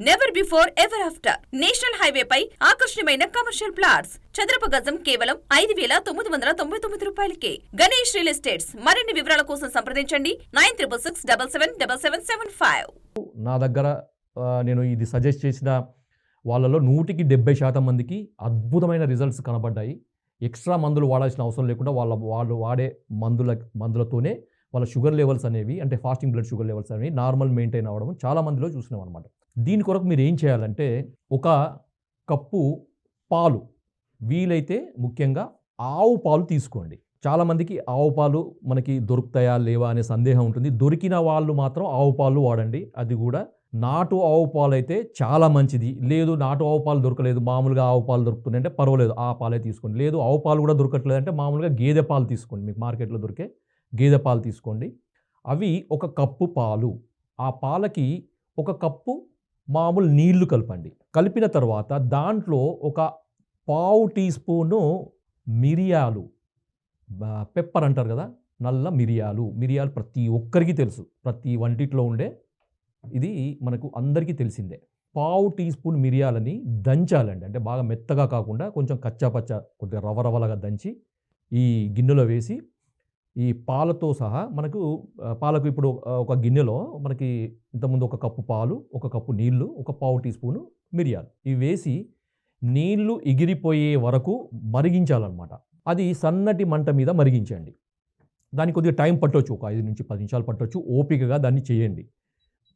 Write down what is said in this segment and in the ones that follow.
Never before ever after national highway పై ఆకర్షణీయమైన commercial plots చదరపు గజం కేవలం 5,999 రూపాయలకే. Ganesh real estates. మరిన్ని వివరాల కోసం సంప్రదించండి 9667777775. నా దగ్గర నేను ఇది సజెస్ట్ చేసిన వాళ్ళలో 170% మందికి అద్భుతమైన రిజల్ట్స్ కనబడ్డాయి. ఎక్స్ట్రా మందులు వాడాల్సిన అవసరం లేకుండా వాళ్ళు వాడే మందులతోనే వాళ్ళ షుగర్ లెవెల్స్ అనేవి, అంటే ఫాస్టింగ్ బ్లడ్ షుగర్ లెవెల్స్ అనేవి నార్మల్ మెయింటైన్ అవ్వడం చాలా మందిలో చూసినాం అనమాట. దీని కొరకు మీరు ఏం చేయాలంటే, ఒక కప్పు పాలు, వీలైతే ముఖ్యంగా ఆవు పాలు తీసుకోండి. చాలామందికి ఆవు పాలు మనకి దొరుకుతాయా లేవా అనే సందేహం ఉంటుంది. దొరికిన వాళ్ళు మాత్రం ఆవు పాలు వాడండి. అది కూడా నాటు ఆవు పాలు అయితే చాలా మంచిది. లేదు నాటు ఆవు పాలు దొరకలేదు, మామూలుగా ఆవు పాలు దొరుకుతున్నాయి అంటే పర్వాలేదు, ఆ పాలే తీసుకోండి. లేదు ఆవు పాలు కూడా దొరకట్లేదు అంటే మామూలుగా గేదె పాలు తీసుకోండి. మీకు మార్కెట్లో దొరికే గేదె పాలు తీసుకోండి. అవి ఒక కప్పు పాలు, ఆ పాలకి ఒక కప్పు మామూలు నీళ్లు కలపండి. కలిపిన తర్వాత దాంట్లో ఒక పావు టీ స్పూను మిరియాలు, పెప్పర్ అంటారు కదా, నల్ల మిరియాలు ప్రతి ఒక్కరికి తెలుసు, ప్రతి వంటిట్లో ఉండే, ఇది మనకు అందరికీ తెలిసిందే. పావు టీ స్పూన్ మిరియాలని దంచాలండి. అంటే బాగా మెత్తగా కాకుండా కొంచెం కచ్చాపచ్చ, కొద్దిగా రవరవలుగా దంచి ఈ గిన్నెలో వేసి, ఈ పాలతో సహా పాలకు ఇప్పుడు ఒక గిన్నెలో మనకి ఇంతకుముందు ఒక కప్పు పాలు, ఒక కప్పు నీళ్లు, ఒక పావు టీ స్పూను మిరియాలు, ఇవి వేసి నీళ్లు ఎగిరిపోయే వరకు మరిగించాలన్నమాట. అది సన్నటి మంట మీద మరిగించండి. దానికి కొద్దిగా టైం పట్టవచ్చు, ఒక 5 నుంచి 10 నిమిషాలు పట్టవచ్చు. ఓపికగా దాన్ని చేయండి.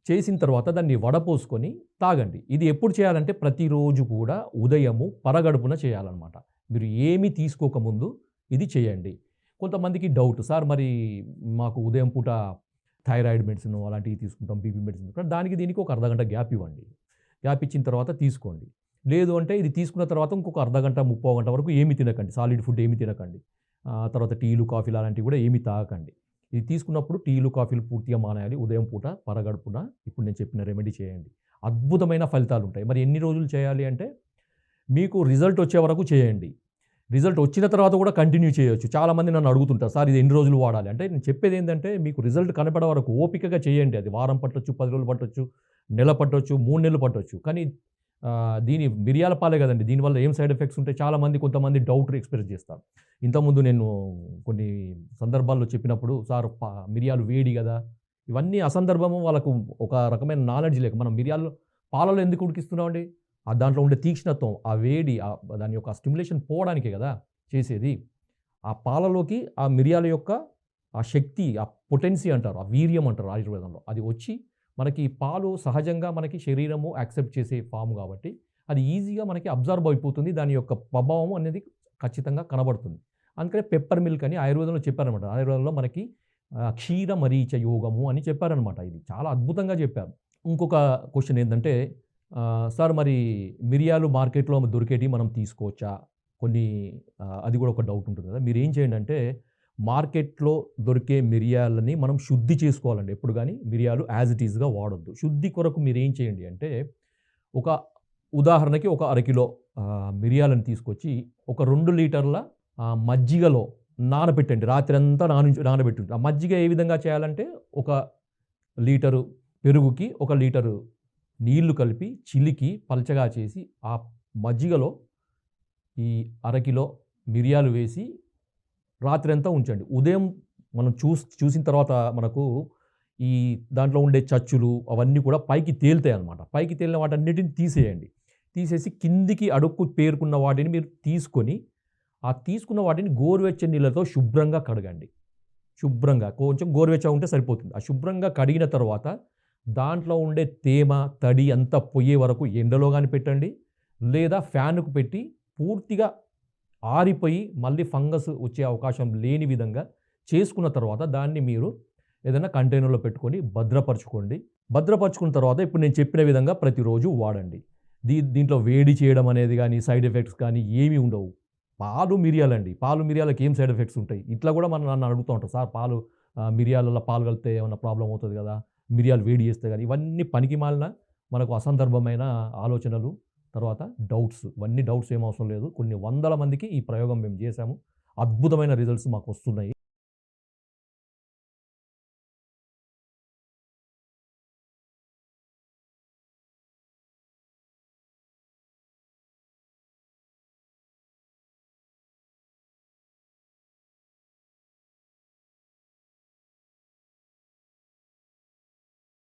చేసిన తర్వాత దాన్ని వడపోసుకొని తాగండి. ఇది ఎప్పుడు చేయాలంటే ప్రతిరోజు కూడా ఉదయము పరగడుపున చేయాలన్నమాట. మీరు ఏమీ తీసుకోకముందు ఇది చేయండి. కొంతమందికి డౌట్, సార్ మరి మాకు ఉదయం పూట థైరాయిడ్ మెడిసిన్ అలాంటివి తీసుకుంటాం, బీపీ మెడిసిన్, దానికి దీనికి ఒక అర్ధగంట గ్యాప్ ఇవ్వండి. గ్యాప్ ఇచ్చిన తర్వాత తీసుకోండి. లేదు అంటే ఇది తీసుకున్న తర్వాత ఇంకొక అర్ధగంట 30 గంట వరకు ఏమి తినకండి, సాలిడ్ ఫుడ్ ఏమి తినకండి. తర్వాత టీలు కాఫీలు అలాంటివి కూడా ఏమి తాగకండి. ఇది తీసుకున్నప్పుడు టీలు కాఫీలు పూర్తిగా మానేయాలి. ఉదయం పూట పరగడుపున ఇప్పుడు నేను చెప్పిన రెమెడీ చేయండి. అద్భుతమైన ఫలితాలు ఉంటాయి. మరి ఎన్ని రోజులు చేయాలి అంటే, మీకు రిజల్ట్ వచ్చే వరకు చేయండి. రిజల్ట్ వచ్చిన తర్వాత కూడా కంటిన్యూ చేయొచ్చు. చాలామంది నన్ను అడుగుతుంటారు, సార్ ఇది ఎన్ని రోజులు వాడాలి అంటే, నేను చెప్పేది ఏంటంటే, మీకు రిజల్ట్ కనపడే వరకు ఓపికగా చేయండి. అది వారం పట్టొచ్చు, 10 రోజులు పట్టొచ్చు, నెల పట్టొచ్చు, 3 నెలలు పట్టొచ్చు. కానీ దీని మిరియాల పాలే కదండి, దీనివల్ల ఏం సైడ్ ఎఫెక్ట్స్ ఉంటాయి కొంతమంది డౌట్ ఎక్స్ప్రెస్ చేస్తారు. ఇంతకుముందు నేను కొన్ని సందర్భాల్లో చెప్పినప్పుడు, సార్ మిరియాలు వేడి కదా, ఇవన్నీ అసందర్భము. వాళ్ళకు ఒక రకమైన నాలెడ్జ్ లేక, మనం మిరియాలు పాలలో ఎందుకు ఉడికిస్తున్నామండి? దాంట్లో ఉండే తీక్ష్ణత్వం, ఆ వేడి, దాని యొక్క స్టిమ్యులేషన్ పోవడానికే కదా చేసేది. ఆ పాలలోకి ఆ మిరియాల యొక్క ఆ శక్తి, ఆ పొటెన్సీ అంటారు, ఆ వీర్యం అంటారు ఆయుర్వేదంలో, అది వచ్చి మనకి పాలు సహజంగా మనకి శరీరము యాక్సెప్ట్ చేసే ఫామ్ కాబట్టి అది ఈజీగా మనకి అబ్జర్వ్ అయిపోతుంది. దాని యొక్క ప్రభావం అనేది ఖచ్చితంగా కనబడుతుంది. అందుకనే పెప్పర్ మిల్క్ అని ఆయుర్వేదంలో చెప్పారనమాట. ఆయుర్వేదంలో మనకి క్షీర మరీచ యోగము అని చెప్పారనమాట. ఇది చాలా అద్భుతంగా చెప్పారు. ఇంకొక క్వశ్చన్ ఏంటంటే, సార్ మరి మిరియాలు మార్కెట్లో దొరికేటి మనం తీసుకోవచ్చా? అది కూడా ఒక డౌట్ ఉంటుంది కదా. మీరు ఏం చేయండి అంటే, మార్కెట్లో దొరికే మిరియాలని మనం శుద్ధి చేసుకోవాలండి. ఎప్పుడు కానీ మిరియాలు యాజ్ ఇట్ ఈజ్గా వాడొద్దు. శుద్ధి కొరకు మీరు ఏం చేయండి అంటే, ఒక ఉదాహరణకి ఒక అరకిలో మిరియాలను తీసుకొచ్చి ఒక 2 లీటర్ల మజ్జిగలో నానబెట్టండి. రాత్రి అంతా నానబెట్టి, ఆ మజ్జిగ ఏ విధంగా చేయాలంటే, ఒక లీటరు పెరుగుకి 1 లీటరు నీళ్లు కలిపి చిలికి పల్చగా చేసి ఆ మజ్జిగలో ఈ అరకిలో మిరియాలు వేసి రాత్రి అంతా ఉంచండి. ఉదయం మనం చూసిన తర్వాత మనకు ఈ దాంట్లో ఉండే చచ్చులు అవన్నీ కూడా పైకి తేలుతాయి అన్నమాట. పైకి తేలిన వాటన్నిటిని తీసేయండి. తీసేసి కిందికి అడుక్కు పేరుకున్న వాటిని మీరు తీసుకొని, ఆ తీసుకున్న వాటిని గోరువెచ్చని నీళ్ళతో శుభ్రంగా కడగండి. శుభ్రంగా కొంచెం గోరువెచ్చగా ఉంటే సరిపోతుంది. ఆ శుభ్రంగా కడిగిన తర్వాత దాంట్లో ఉండే తేమ, తడి అంతా పోయే వరకు ఎండలో కానీ పెట్టండి, లేదా ఫ్యాన్కు పెట్టి పూర్తిగా ఆరిపోయి మళ్ళీ ఫంగస్ వచ్చే అవకాశం లేని విధంగా చేసుకున్న తర్వాత దాన్ని మీరు ఏదైనా కంటైనర్లో పెట్టుకొని భద్రపరచుకోండి. భద్రపరచుకున్న తర్వాత ఇప్పుడు నేను చెప్పిన విధంగా ప్రతిరోజు వాడండి. దీంట్లో వేడి చేయడం అనేది కానీ, సైడ్ ఎఫెక్ట్స్ కానీ ఏమీ ఉండవు. పాలు మిరియాలండి, పాలు మిరియాలకు ఏం సైడ్ ఎఫెక్ట్స్ ఉంటాయి? ఇట్లా కూడా నన్ను అడుగుతూ ఉంటారు, సార్ మిరియాలలో పాలు కలిపితే ఏమైనా ప్రాబ్లం అవుతుంది కదా, మిరియాలు వేడి చేస్తే కానీ. ఇవన్నీ పనికి మాలిన మనకు అసందర్భమైన ఆలోచనలు, తర్వాత డౌట్స్. ఇవన్నీ డౌట్స్ ఏం అవసరం లేదు. కొన్ని వందల మందికి ఈ ప్రయోగం మేము చేశాము. అద్భుతమైన రిజల్ట్స్ మాకు వస్తున్నాయి.